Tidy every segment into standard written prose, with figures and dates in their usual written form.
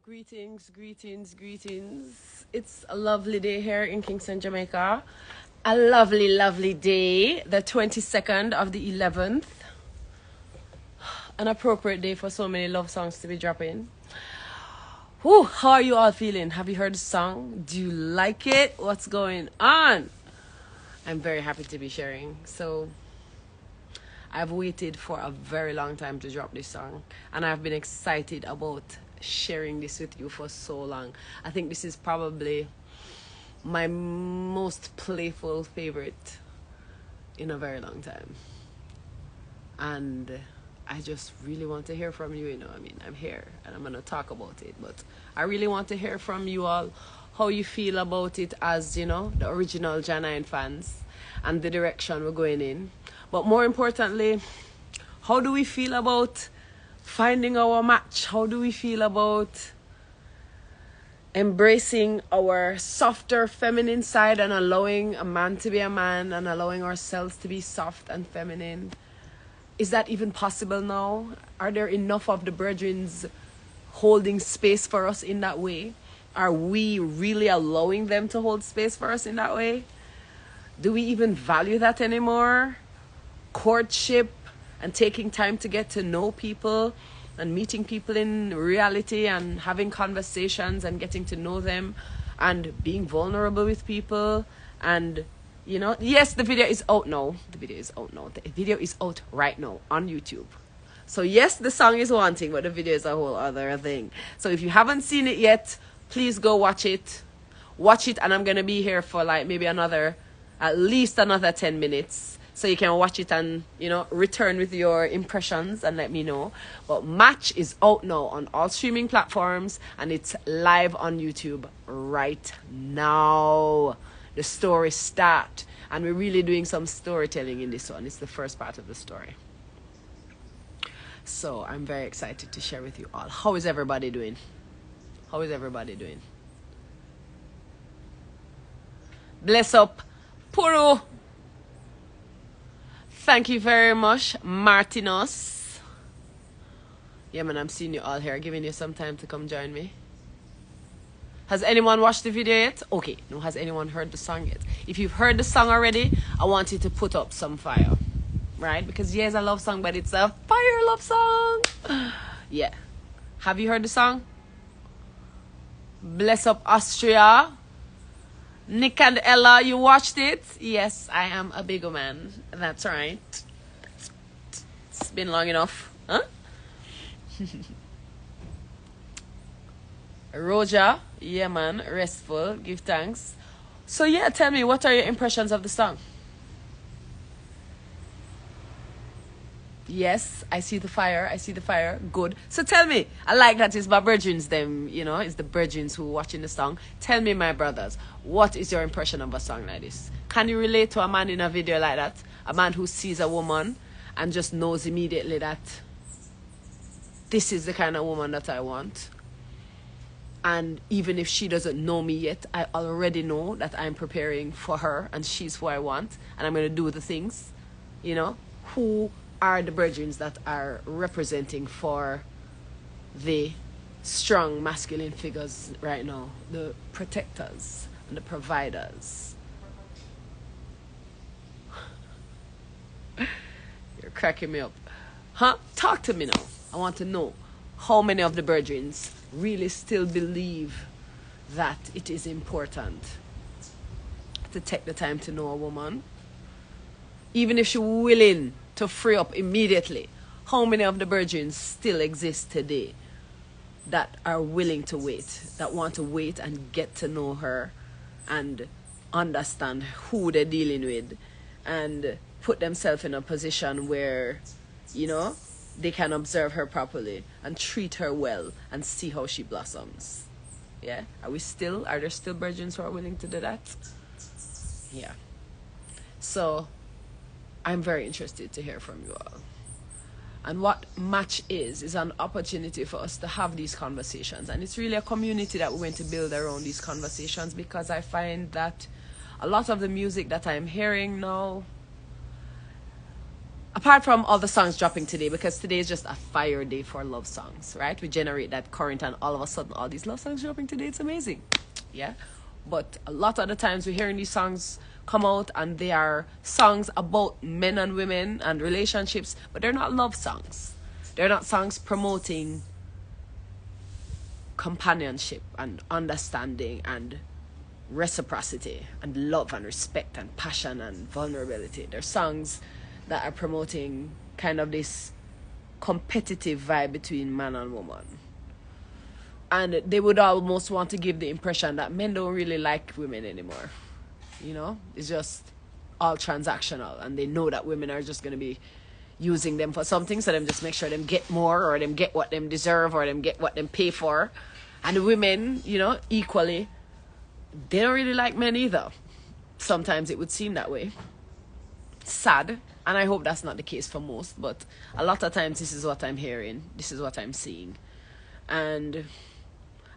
Greetings, greetings, greetings. It's a lovely day here in Kingston, Jamaica. A lovely, lovely day, the 22nd of the 11th. An appropriate day for so many love songs to be dropping. Whew, how are you all feeling? Have you heard the song? Do you like it? What's going on? I'm very happy to be sharing. So, I've waited for a very long time to drop this song, and I've been excited about sharing this with you for so long. I think this is probably my most playful favorite in a very long time, and I just really want to hear from you. I'm here and I'm gonna talk about it, but I really want to hear from you all how you feel about it as the original Janine fans and the direction we're going in. But more importantly, how do we feel about finding our match? How do we feel about embracing our softer feminine side and allowing a man to be a man and allowing ourselves to be soft and feminine? Is that even possible now? Are there enough of the brethrens holding space for us in that way? Are we really allowing them to hold space for us in that way? Do we even value that anymore? Courtship and taking time to get to know people and meeting people in reality and having conversations and getting to know them and being vulnerable with people. And yes, the video is out now. The video is out right now on YouTube. So yes, the song is one thing, but the video is a whole other thing. So if you haven't seen it yet, please go watch it. And I'm gonna be here for like maybe at least another 10 minutes. So you can watch it and, return with your impressions and let me know. But Match is out now on all streaming platforms and it's live on YouTube right now. The story start. And we're really doing some storytelling in this one. It's the first part of the story. So I'm very excited to share with you all. How is everybody doing? Bless up. Puru. Thank you very much, Martinos. Yeah, man, I'm seeing you all here, giving you some time to come join me. Has anyone watched the video yet? Okay, no, has anyone heard the song yet? If you've heard the song already, I want you to put up some fire, right? Because yes, a love song, but it's a fire love song. Yeah. Have you heard the song? Bless up Austria. Nick and Ella, you watched it? Yes, I am a big man. That's right. It's been long enough. Huh? Roger, yeah man, restful, give thanks. So yeah, tell me, what are your impressions of the song? Yes, I see the fire. Good. So tell me, I like that it's my virgins, them, it's the virgins who watching the song. Tell me, my brothers, what is your impression of a song like this? Can you relate to a man in a video like that? A man who sees a woman and just knows immediately that this is the kind of woman that I want. And even if she doesn't know me yet, I already know that I'm preparing for her and she's who I want. And I'm going to do the things, who are the brethren that are representing for the strong masculine figures right now, the protectors and the providers. You're cracking me up. Huh? Talk to me now. I want to know how many of the brethren really still believe that it is important to take the time to know a woman, even if she's willing to free up immediately. How many of the virgins still exist today that are willing to wait, that want to wait and get to know her and understand who they're dealing with and put themselves in a position where, they can observe her properly and treat her well and see how she blossoms? Yeah? Are there still virgins who are willing to do that? Yeah. So I'm very interested to hear from you all. And what Match is an opportunity for us to have these conversations. And it's really a community that we're going to build around these conversations, because I find that a lot of the music that I'm hearing now, apart from all the songs dropping today, because today is just a fire day for love songs, right? We generate that current, and all of a sudden, all these love songs dropping today, it's amazing. Yeah. But a lot of the times we're hearing these songs come out, and they are songs about men and women and relationships, but they're not love songs. They're not songs promoting companionship and understanding and reciprocity and love and respect and passion and vulnerability. They're songs that are promoting kind of this competitive vibe between man and woman. And they would almost want to give the impression that men don't really like women anymore. You know, it's just all transactional, and they know that women are just going to be using them for something, so them just make sure them get more, or them get what them deserve, or them get what them pay for. And the women, you know, equally, they don't really like men either. Sometimes it would seem that way. Sad, and I hope that's not the case for most, but a lot of times this is what I'm hearing, this is what I'm seeing. And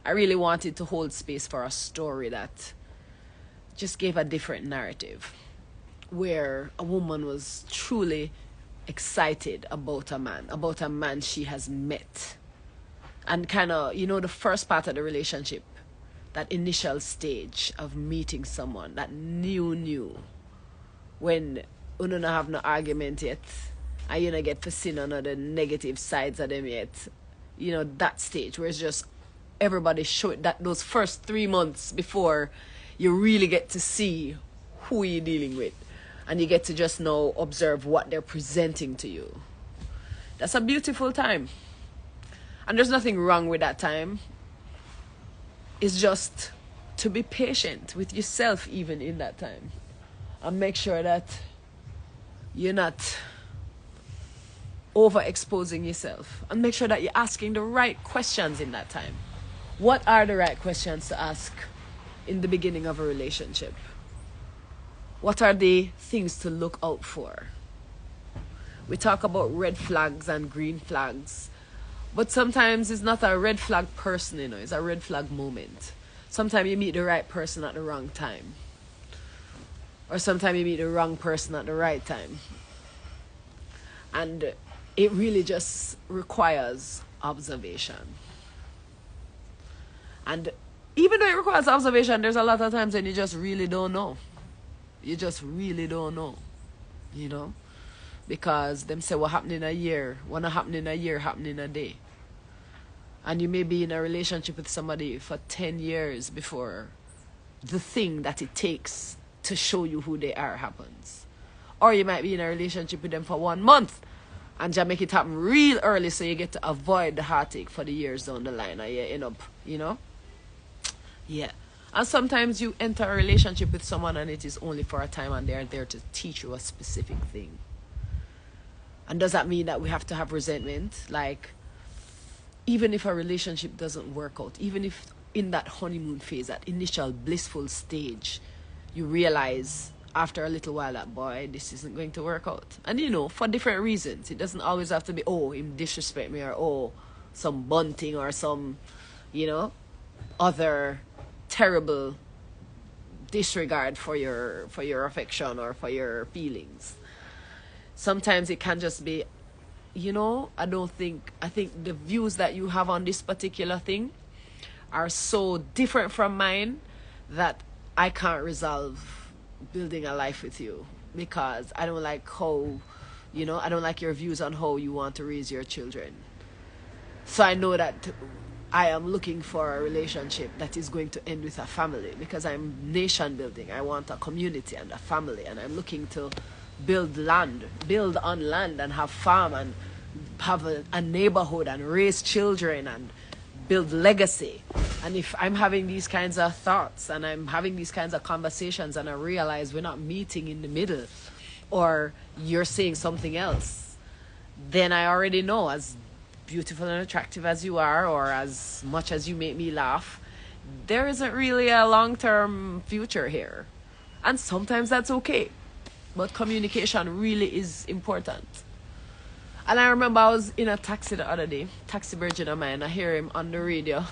I really wanted to hold space for a story that just gave a different narrative, where a woman was truly excited about a man she has met. And kind of, you know, the first part of the relationship, that initial stage of meeting someone, that new, when you don't have no argument yet, and you don't get to see none of the negative sides of them yet. You know, that stage where it's just everybody showing that, those first 3 months before you really get to see who you're dealing with, and you get to just now observe what they're presenting to you. That's a beautiful time. And there's nothing wrong with that time. It's just to be patient with yourself even in that time, and make sure that you're not overexposing yourself, and make sure that you're asking the right questions in that time. What are the right questions to ask in the beginning of a relationship? What are the things to look out for? We talk about red flags and green flags, but sometimes it's not a red flag person, you know, it's a red flag moment. Sometimes you meet the right person at the wrong time, or sometimes you meet the wrong person at the right time. And it really just requires observation. And even though it requires observation, there's a lot of times when you just really don't know. You just really don't know, you know? Because them say what happened in a year, what not happen in a year, happen in a day. And you may be in a relationship with somebody for 10 years before the thing that it takes to show you who they are happens. Or you might be in a relationship with them for 1 month, and just make it happen real early, so you get to avoid the heartache for the years down the line, and you end up, you know? Yeah. And sometimes you enter a relationship with someone and it is only for a time, and they're there to teach you a specific thing. And does that mean that we have to have resentment? Like, even if a relationship doesn't work out, even if in that honeymoon phase, that initial blissful stage, you realize after a little while that, boy, this isn't going to work out. And you know, for different reasons. It doesn't always have to be, oh, him disrespect me, or oh, some bunting, or some, you know, other terrible disregard for your affection or for your feelings. Sometimes it can just be, you know, I think the views that you have on this particular thing are so different from mine that I can't resolve building a life with you, because I don't like how, you know, I don't like your views on how you want to raise your children. So I know that I am looking for a relationship that is going to end with a family, because I'm nation building. I want a community and a family, and I'm looking to build on land and have farm and have a neighborhood and raise children and build legacy. And if I'm having these kinds of thoughts and I'm having these kinds of conversations, and I realize we're not meeting in the middle, or you're saying something else, then I already know, as beautiful and attractive as you are, or as much as you make me laugh, there isn't really a long-term future here. And sometimes that's okay, but communication really is important. And I remember I was in a taxi the other day, taxi virgin of mine, I hear him on the radio,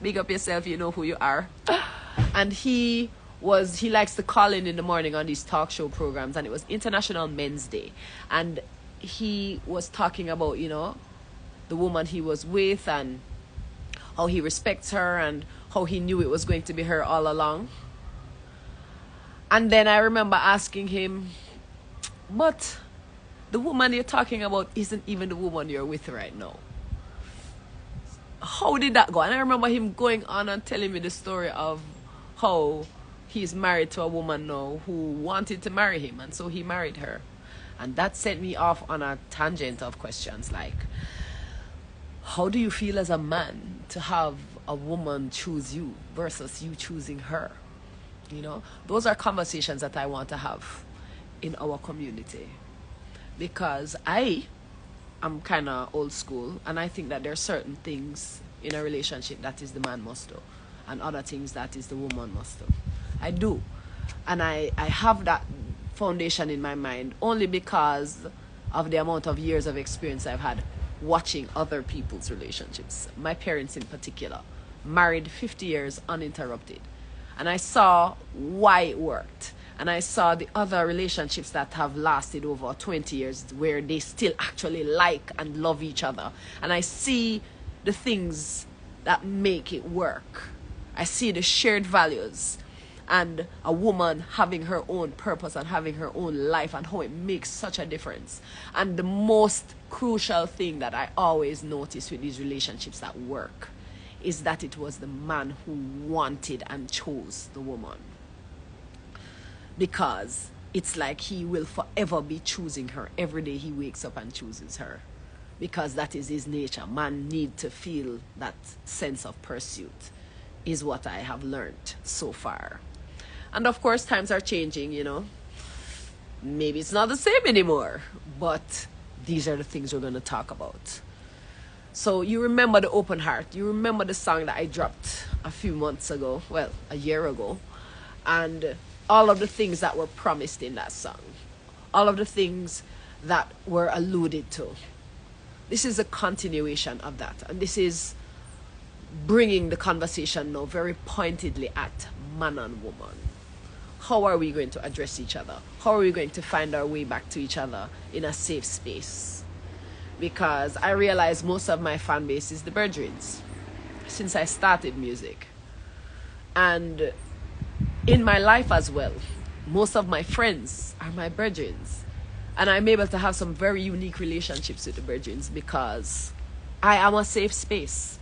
big up yourself, you know who you are. And he likes to call in the morning on these talk show programs, and it was International Men's Day, and he was talking about, you know, the woman he was with and how he respects her and how he knew it was going to be her all along. And then I remember asking him, but the woman you're talking about isn't even the woman you're with right now. How did that go? And I remember him going on and telling me the story of how he's married to a woman now who wanted to marry him, and so he married her. And that sent me off on a tangent of questions like, how do you feel as a man to have a woman choose you versus you choosing her? You know, those are conversations that I want to have in our community, because I'm kind of old school, and I think that there are certain things in a relationship that is the man must do, and other things that is the woman must do. I do. And I have that foundation in my mind only because of the amount of years of experience I've had watching other people's relationships. My parents in particular, married 50 years uninterrupted. And I saw why it worked. And I saw the other relationships that have lasted over 20 years where they still actually like and love each other. And I see the things that make it work. I see the shared values and a woman having her own purpose and having her own life and how it makes such a difference. And the most crucial thing that I always notice with these relationships that work is that it was the man who wanted and chose the woman. Because it's like he will forever be choosing her. Every day he wakes up and chooses her. Because that is his nature. Man need to feel that sense of pursuit, is what I have learned so far. And of course, times are changing, you know. Maybe it's not the same anymore. But these are the things we're going to talk about. So you remember the open heart. You remember the song that I dropped a few months ago. Well, a year ago. And all of the things that were promised in that song. All of the things that were alluded to. This is a continuation of that. And this is bringing the conversation now very pointedly at man and woman. How are we going to address each other? How are we going to find our way back to each other in a safe space? Because I realize most of my fan base is the Virgins since I started music. And in my life as well, most of my friends are my Virgins. And I'm able to have some very unique relationships with the Virgins because I am a safe space.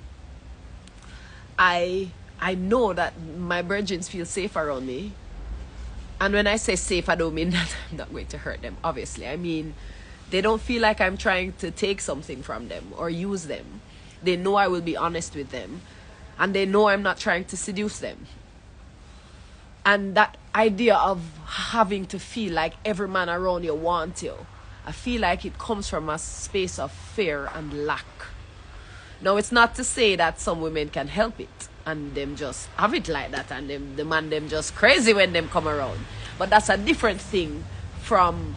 I know that my Virgins feel safe around me. And when I say safe, I don't mean that I'm not going to hurt them, obviously. I mean, they don't feel like I'm trying to take something from them or use them. They know I will be honest with them. And they know I'm not trying to seduce them. And that idea of having to feel like every man around you wants you, I feel like it comes from a space of fear and lack. Now, it's not to say that some women can help it and them just have it like that and the man them just crazy when them come around. But that's a different thing from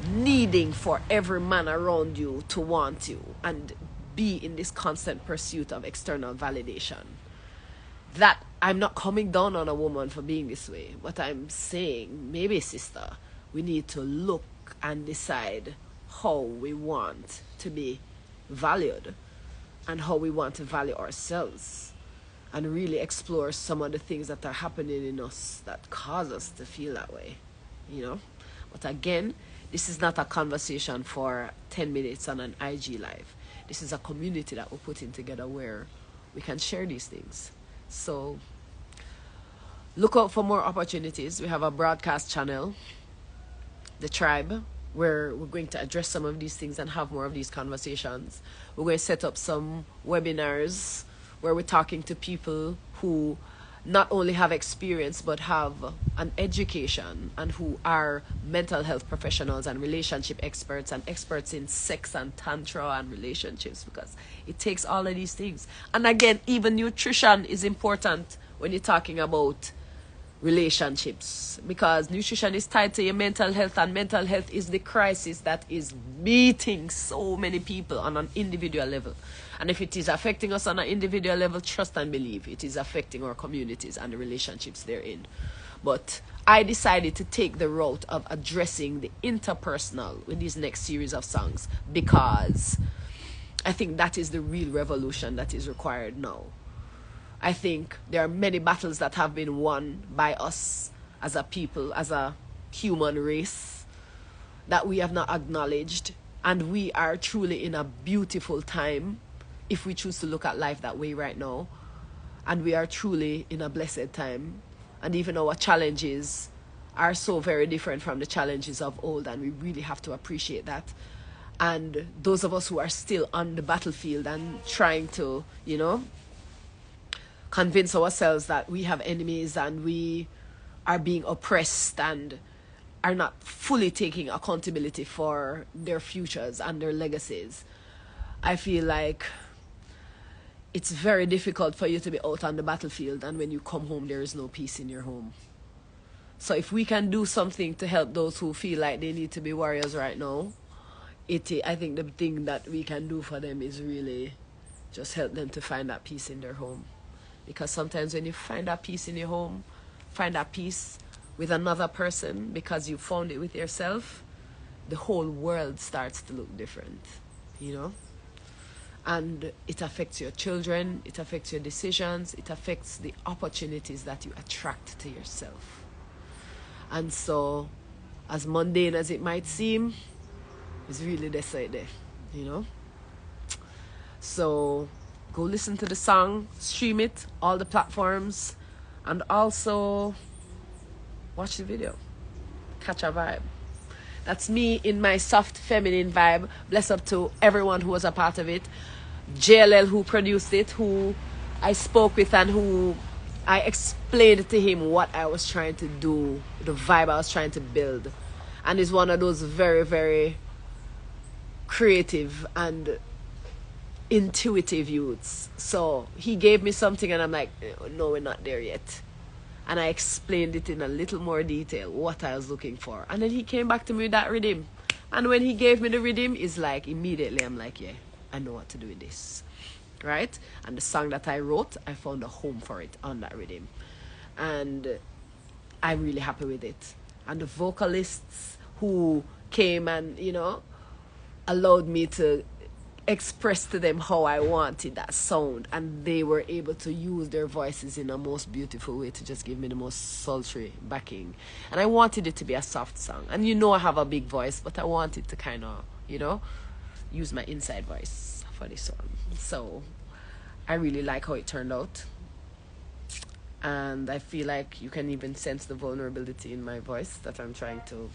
needing for every man around you to want you and be in this constant pursuit of external validation. That I'm not coming down on a woman for being this way, but I'm saying, maybe sister, we need to look and decide how we want to be valued and how we want to value ourselves and really explore some of the things that are happening in us that cause us to feel that way, you know. But again, this is not a conversation for 10 minutes on an IG live. This is a community that we're putting together where we can share these things. So look out for more opportunities. We have a broadcast channel, The Tribe, where we're going to address some of these things and have more of these conversations. We're going to set up some webinars where we're talking to people who not only have experience but have an education and who are mental health professionals and relationship experts and experts in sex and tantra and relationships, because it takes all of these things. And again, even nutrition is important when you're talking about relationships, because nutrition is tied to your mental health, and mental health is the crisis that is beating so many people on an individual level. And if it is affecting us on an individual level, trust and believe it is affecting our communities and the relationships they're in. But I decided to take the route of addressing the interpersonal with these next series of songs, because I think that is the real revolution that is required now. I think there are many battles that have been won by us as a people, as a human race, that we have not acknowledged. And we are truly in a beautiful time if we choose to look at life that way right now. And we are truly in a blessed time. And even our challenges are so very different from the challenges of old, and we really have to appreciate that. And those of us who are still on the battlefield and trying to, convince ourselves that we have enemies and we are being oppressed and are not fully taking accountability for their futures and their legacies, I feel like it's very difficult for you to be out on the battlefield, and when you come home, there is no peace in your home. So if we can do something to help those who feel like they need to be warriors right now, I think the thing that we can do for them is really just help them to find that peace in their home. Because sometimes when you find that peace in your home, find that peace with another person because you found it with yourself, the whole world starts to look different, And it affects your children, it affects your decisions, it affects the opportunities that you attract to yourself. And so, as mundane as it might seem, it's really the side there, So, go listen to the song, stream it, all the platforms, and also watch the video. Catch a vibe. That's me in my soft feminine vibe. Bless up to everyone who was a part of it. JLL who produced it, who I spoke with and who I explained to him what I was trying to do, the vibe I was trying to build. And he's one of those very, very creative and intuitive youths. So he gave me something and I'm like, no, we're not there yet. And I explained it in a little more detail, what I was looking for. And then he came back to me with that rhythm. And when he gave me the rhythm, it's like immediately I'm like, yeah, I know what to do with this. Right? And the song that I wrote, I found a home for it on that rhythm. And I'm really happy with it. And the vocalists who came and, allowed me to express to them how I wanted that sound, and they were able to use their voices in a most beautiful way to just give me the most sultry backing. And I wanted it to be a soft song, and I have a big voice, but I wanted to kind of use my inside voice for this one. So I really like how it turned out, and I feel like you can even sense the vulnerability in my voice that I'm trying to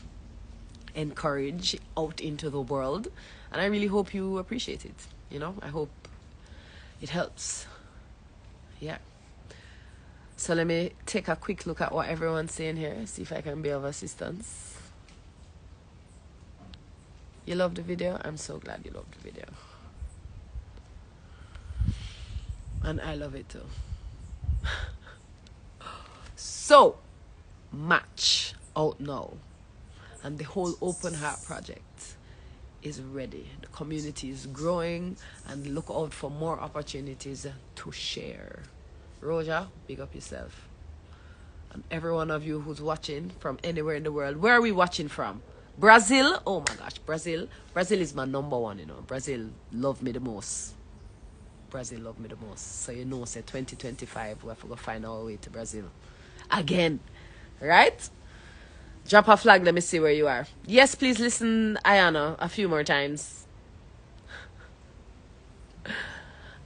encourage out into the world. And I really hope you appreciate it. I hope it helps. Yeah. So let me take a quick look at what everyone's saying here, see if I can be of assistance. You love the video? I'm so glad you loved the video. And I love it too. So, Match out now. And the whole Open Heart project is ready. The community is growing, and look out for more opportunities to share. Roja, big up yourself. And every one of you who's watching from anywhere in the world. Where are we watching from? Brazil? Oh my gosh, Brazil. Brazil is my number one, Brazil love me the most. Brazil love me the most. So say 2025, we have to go find our way to Brazil. Again. Right? Drop a flag, let me see where you are. Yes, please listen, Ayana, a few more times.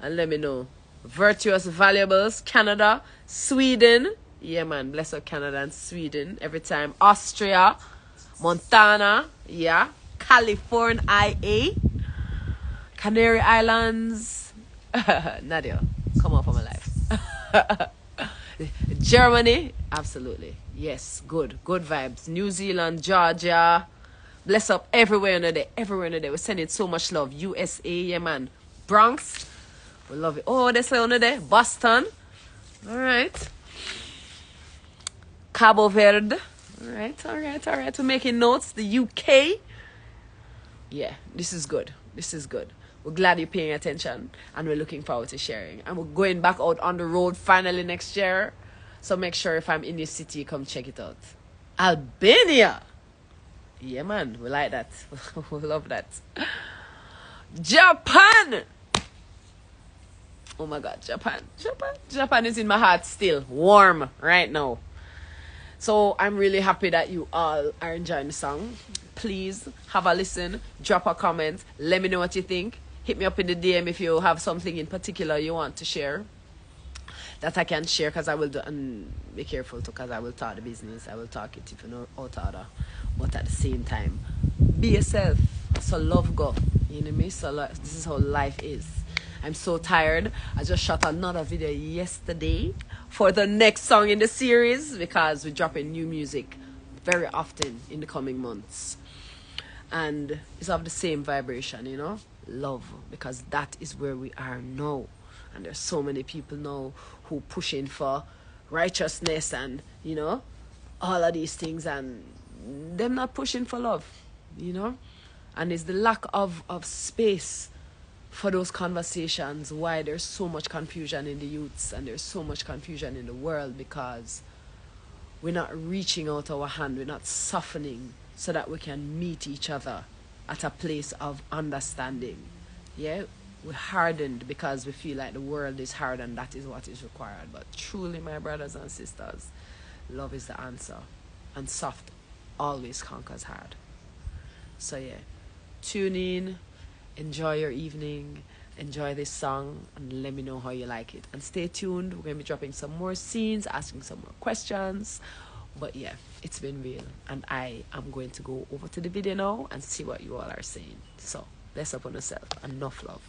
And let me know. Virtuous Valuables, Canada, Sweden. Yeah, man, bless up Canada and Sweden every time. Austria, Montana, yeah. California, IA. Canary Islands. Nadia, come on for my life. Germany, absolutely. Yes, good vibes. New Zealand, Georgia, bless up everywhere under there. We're sending so much love. USA, yeah man. Bronx, we love it. Oh, that's under there. Boston, all right. Cabo Verde, all right. We're making notes. The UK, yeah, this is good. We're glad you're paying attention, and we're looking forward to sharing. And we're going back out on the road finally next year. So make sure if I'm in your city, come check it out. Albania. Yeah, man, we like that. We love that. Japan. Oh my God, Japan is in my heart still, warm right now. So I'm really happy that you all are enjoying the song. Please have a listen, drop a comment, let me know what you think. Hit me up in the DM if you have something in particular you want to share that I can share, because I will do, and be careful too, because I will talk the business, I will talk it if you know out of order, but at the same time, be yourself. So love go, you know me. So this is how life is. I'm so tired. I just shot another video yesterday for the next song in the series, because we're dropping new music very often in the coming months, and it's of the same vibration, you know, love, because that is where we are now. And there's so many people now who pushing for righteousness and, you know, all of these things, and them not pushing for love, you know. And it's the lack of space for those conversations why there's so much confusion in the youths and there's so much confusion in the world, because we're not reaching out our hand, we're not softening so that we can meet each other at a place of understanding. Yeah, we're hardened because we feel like the world is hard and that is what is required. But truly, my brothers and sisters, love is the answer, and soft always conquers hard. So yeah, tune in, enjoy your evening, enjoy this song, and let me know how you like it. And stay tuned, we're going to be dropping some more scenes, asking some more questions. But yeah, it's been real, and I am going to go over to the video now and see what you all are saying. So bless up on yourself, enough love.